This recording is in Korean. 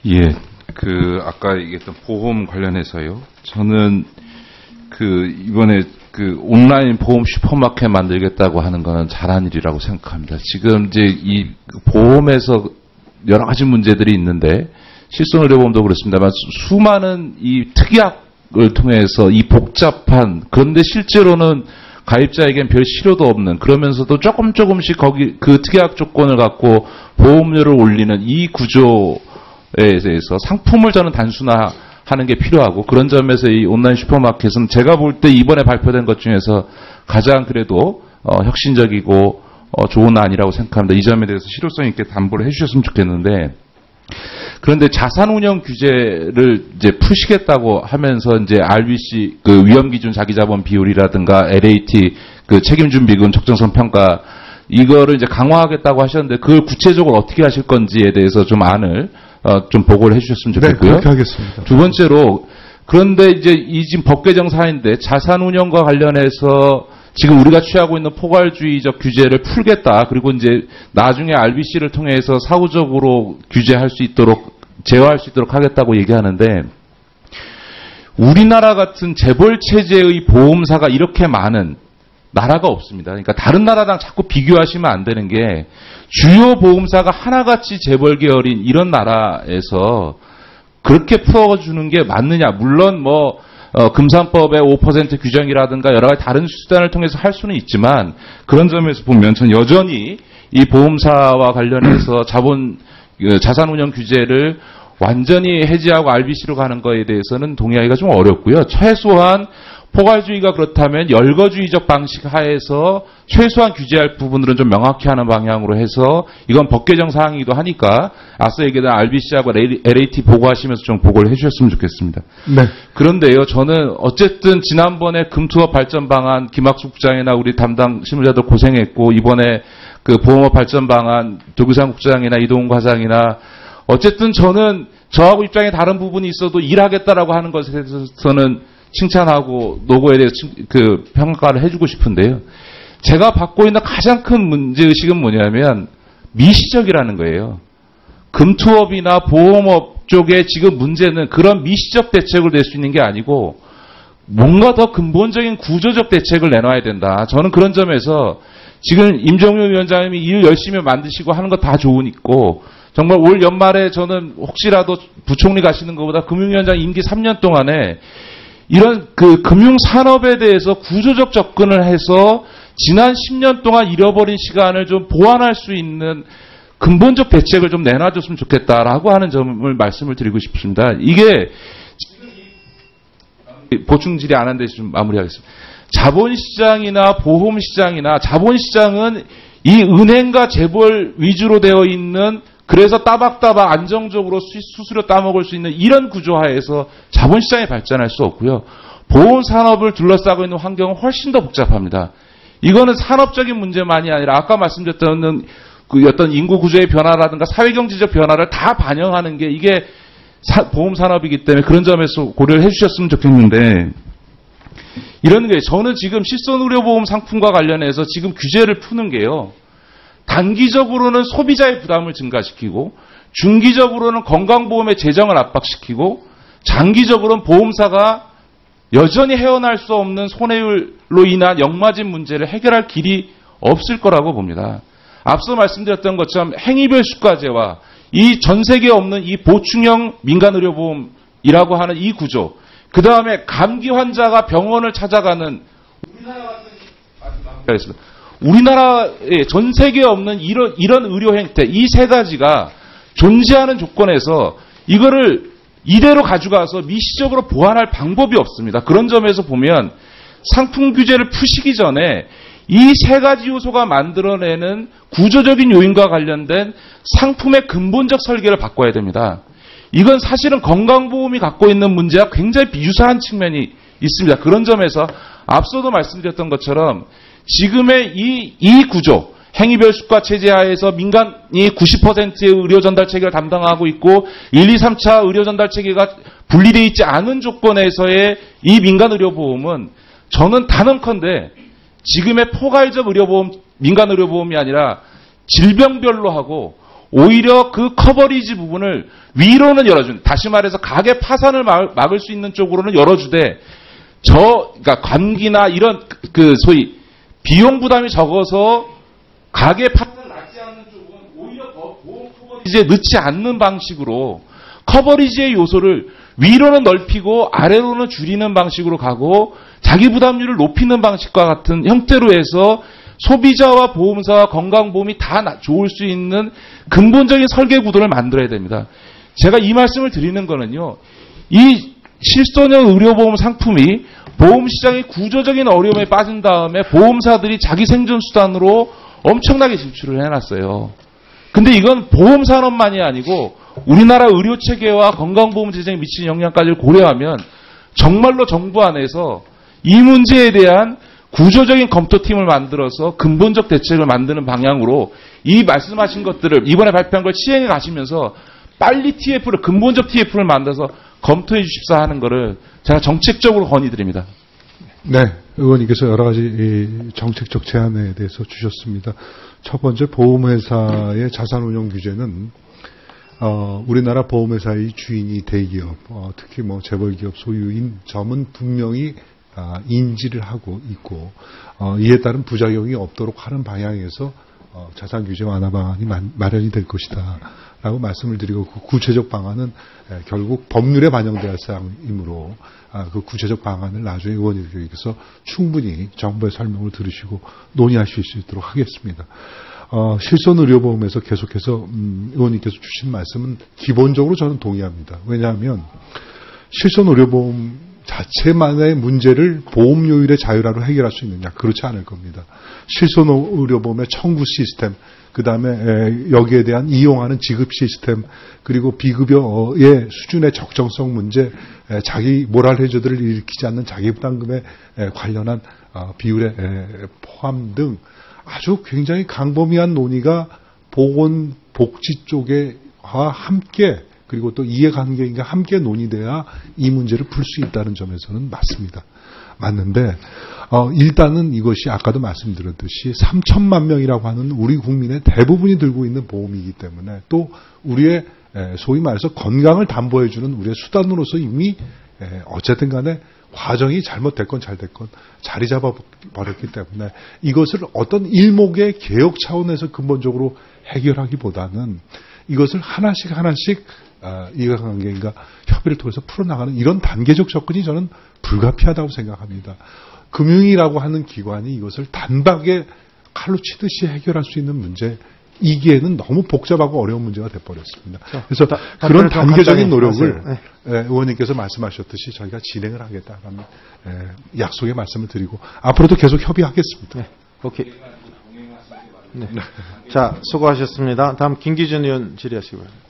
예, 아까 얘기했던 보험 관련해서요. 저는 이번에 온라인 보험 슈퍼마켓 만들겠다고 하는 거는 잘한 일이라고 생각합니다. 지금 이제 이 보험에서 여러 가지 문제들이 있는데, 실손의료보험도 그렇습니다만, 수많은 이 특약을 통해서 이 복잡한, 그런데 실제로는 가입자에겐 별 실효도 없는, 그러면서도 조금씩 그 특약 조건을 갖고 보험료를 올리는 이 구조에 대해서 상품을 저는 단순화하는 게 필요하고, 그런 점에서 이 온라인 슈퍼마켓은 제가 볼 때 이번에 발표된 것 중에서 가장 그래도 혁신적이고 좋은 안이라고 생각합니다. 이 점에 대해서 실효성 있게 담보를 해주셨으면 좋겠는데, 그런데 자산운용 규제를 이제 푸시겠다고 하면서 이제 RBC 위험기준 자기자본 비율이라든가 LAT 책임준비금 적정성 평가 이거를 이제 강화하겠다고 하셨는데, 그걸 구체적으로 어떻게 하실 건지에 대해서 좀 안을 좀 보고를 해주셨으면 좋겠고요. 네, 그렇게 하겠습니다. 두 번째로, 그런데 이제 이 지금 법 개정 사안인데 자산운용과 관련해서 지금 우리가 취하고 있는 포괄주의적 규제를 풀겠다. 그리고 이제 나중에 RBC를 통해서 사후적으로 규제할 수 있도록, 제어할 수 있도록 하겠다고 얘기하는데, 우리나라 같은 재벌 체제의 보험사가 이렇게 많은 나라가 없습니다. 그러니까 다른 나라랑 자꾸 비교하시면 안 되는 게, 주요 보험사가 하나같이 재벌 계열인 이런 나라에서 그렇게 풀어주는 게 맞느냐. 물론 금산법의 5% 규정이라든가 여러 가지 다른 수단을 통해서 할 수는 있지만, 그런 점에서 보면 전 여전히 이 보험사와 관련해서 자산운용 규제를 완전히 해지하고 RBC로 가는 거에 대해서는 동의하기가 좀 어렵고요. 최소한 포괄주의가 그렇다면 열거주의적 방식 하에서 최소한 규제할 부분들은 좀 명확히 하는 방향으로 해서, 이건 법 개정 사항이기도 하니까 앞서 얘기한 RBC하고 LAT 보고하시면서 좀 보고를 해주셨으면 좋겠습니다. 네. 그런데요, 저는 어쨌든 지난번에 금투업 발전 방안 김학수 국장이나 우리 담당 실무자들 고생했고, 이번에 보험업 발전 방안 도규상 국장이나 이동훈 과장이나, 어쨌든 저는 저하고 입장에 다른 부분이 있어도 일하겠다라고 하는 것에 대해서는 칭찬하고 노고에 대해서 평가를 해주고 싶은데요. 제가 받고 있는 가장 큰 문제의식은 뭐냐면 미시적이라는 거예요. 금투업이나 보험업 쪽에 지금 문제는 그런 미시적 대책을 낼 수 있는 게 아니고 뭔가 더 근본적인 구조적 대책을 내놔야 된다. 저는 그런 점에서 지금 임종윤 위원장님이 일 열심히 만드시고 하는 거 다 좋으니까, 정말 올 연말에 저는 혹시라도 부총리 가시는 것보다 금융위원장 임기 3년 동안에 이런 금융산업에 대해서 구조적 접근을 해서 지난 10년 동안 잃어버린 시간을 좀 보완할 수 있는 근본적 대책을 좀 내놔줬으면 좋겠다라고 하는 점을 말씀을 드리고 싶습니다. 이게 보충 질의 안 한 데서 좀 마무리하겠습니다. 자본시장이나 보험시장이나, 자본시장은 이 은행과 재벌 위주로 되어 있는, 그래서 따박따박 안정적으로 수수료 따먹을 수 있는 이런 구조하에서 자본시장이 발전할 수 없고요. 보험산업을 둘러싸고 있는 환경은 훨씬 더 복잡합니다. 이거는 산업적인 문제만이 아니라 아까 말씀드렸던 어떤 인구 구조의 변화라든가 사회경제적 변화를 다 반영하는 게 이게 보험산업이기 때문에 그런 점에서 고려를 해주셨으면 좋겠는데, 이런 게 저는 지금 실손의료보험 상품과 관련해서 지금 규제를 푸는 게요, 단기적으로는 소비자의 부담을 증가시키고, 중기적으로는 건강보험의 재정을 압박시키고, 장기적으로는 보험사가 여전히 헤어날 수 없는 손해율로 인한 역마진 문제를 해결할 길이 없을 거라고 봅니다. 앞서 말씀드렸던 것처럼 행위별 수가제와 이 전 세계에 없는 이 보충형 민간의료보험이라고 하는 이 구조, 그 다음에 감기 환자가 병원을 찾아가는 우리나라에 전 세계에 없는 이런 의료 행태, 이 세 가지가 존재하는 조건에서 이거를 이대로 가져가서 미시적으로 보완할 방법이 없습니다. 그런 점에서 보면 상품 규제를 푸시기 전에 이 세 가지 요소가 만들어내는 구조적인 요인과 관련된 상품의 근본적 설계를 바꿔야 됩니다. 이건 사실은 건강보험이 갖고 있는 문제와 굉장히 비유사한 측면이 있습니다. 그런 점에서 앞서도 말씀드렸던 것처럼 지금의 이 구조, 행위별 수가 체제 하에서 민간이 90%의 의료 전달 체계를 담당하고 있고 1, 2, 3차 의료 전달 체계가 분리되어 있지 않은 조건에서의 이 민간 의료보험은 저는 단언컨대 지금의 포괄적 의료보험, 민간 의료보험이 아니라 질병별로 하고 오히려 그 커버리지 부분을 위로는 열어준, 다시 말해서 가계 파산을 막을 수 있는 쪽으로는 열어주되, 그러니까 관기나 이런 소위 비용 부담이 적어서 가계 파산을 낳지 않는 쪽은 오히려 보험 커버리지에 넣지 않는 방식으로 커버리지의 요소를 위로는 넓히고 아래로는 줄이는 방식으로 가고 자기 부담률을 높이는 방식과 같은 형태로 해서 소비자와 보험사와 건강보험이 다 좋을 수 있는 근본적인 설계 구도를 만들어야 됩니다. 제가 이 말씀을 드리는 거는요, 이 실손형 의료보험 상품이 보험시장의 구조적인 어려움에 빠진 다음에 보험사들이 자기 생존수단으로 엄청나게 지출을 해놨어요. 근데 이건 보험산업만이 아니고 우리나라 의료체계와 건강보험 재정에 미치는 영향까지를 고려하면 정말로 정부 안에서 이 문제에 대한 구조적인 검토팀을 만들어서 근본적 대책을 만드는 방향으로 이 말씀하신 것들을 이번에 발표한 걸 시행해 가시면서 빨리 TF를, 근본적 TF를 만들어서 검토해 주십사 하는 거를 제가 정책적으로 건의드립니다. 네, 의원님께서 여러 가지 정책적 제안에 대해서 주셨습니다. 첫 번째, 보험회사의 자산운용 규제는 우리나라 보험회사의 주인이 대기업, 특히 재벌기업 소유인 점은 분명히 인지를 하고 있고, 이에 따른 부작용이 없도록 하는 방향에서 자산 규제 완화 방안이 마련이 될 것이다 라고 말씀을 드리고, 그 구체적 방안은 결국 법률에 반영될 사항이므로 그 구체적 방안을 나중에 의원님께서 충분히 정부의 설명을 들으시고 논의하실 수 있도록 하겠습니다. 실손의료보험에서 계속해서 의원님께서 주신 말씀은 기본적으로 저는 동의합니다. 왜냐하면 실손의료보험 자체만의 문제를 보험료율의 자율화로 해결할 수 있느냐? 그렇지 않을 겁니다. 실손의료보험의 청구 시스템, 그 다음에 여기에 대한 이용하는 지급 시스템, 그리고 비급여의 수준의 적정성 문제, 자기 모랄 해저들을 일으키지 않는 자기부담금에 관련한 비율의 포함 등 아주 굉장히 광범위한 논의가 보건복지 쪽에와 함께, 그리고 또 이해관계인과 함께 논의돼야 이 문제를 풀 수 있다는 점에서는 맞습니다. 맞는데 일단은 이것이 아까도 말씀드렸듯이 3천만 명이라고 하는 우리 국민의 대부분이 들고 있는 보험이기 때문에, 또 우리의 소위 말해서 건강을 담보해주는 우리의 수단으로서 이미 어쨌든 간에 과정이 잘못됐건 잘됐건 자리 잡아버렸기 때문에 이것을 어떤 일목의 개혁 차원에서 근본적으로 해결하기보다는 이것을 하나씩 이해관계인과 협의를 통해서 풀어나가는 이런 단계적 접근이 저는 불가피하다고 생각합니다. 금융이라고 하는 기관이 이것을 단박에 칼로 치듯이 해결할 수 있는 문제이기에는 너무 복잡하고 어려운 문제가 돼버렸습니다. 그래서 그런 단계적인 노력을 의원님께서 말씀하셨듯이 저희가 진행을 하겠다라는 약속의 말씀을 드리고 앞으로도 계속 협의하겠습니다. 네. 오케이. 네. 자, 수고하셨습니다. 다음 김기준 의원 질의하시고요.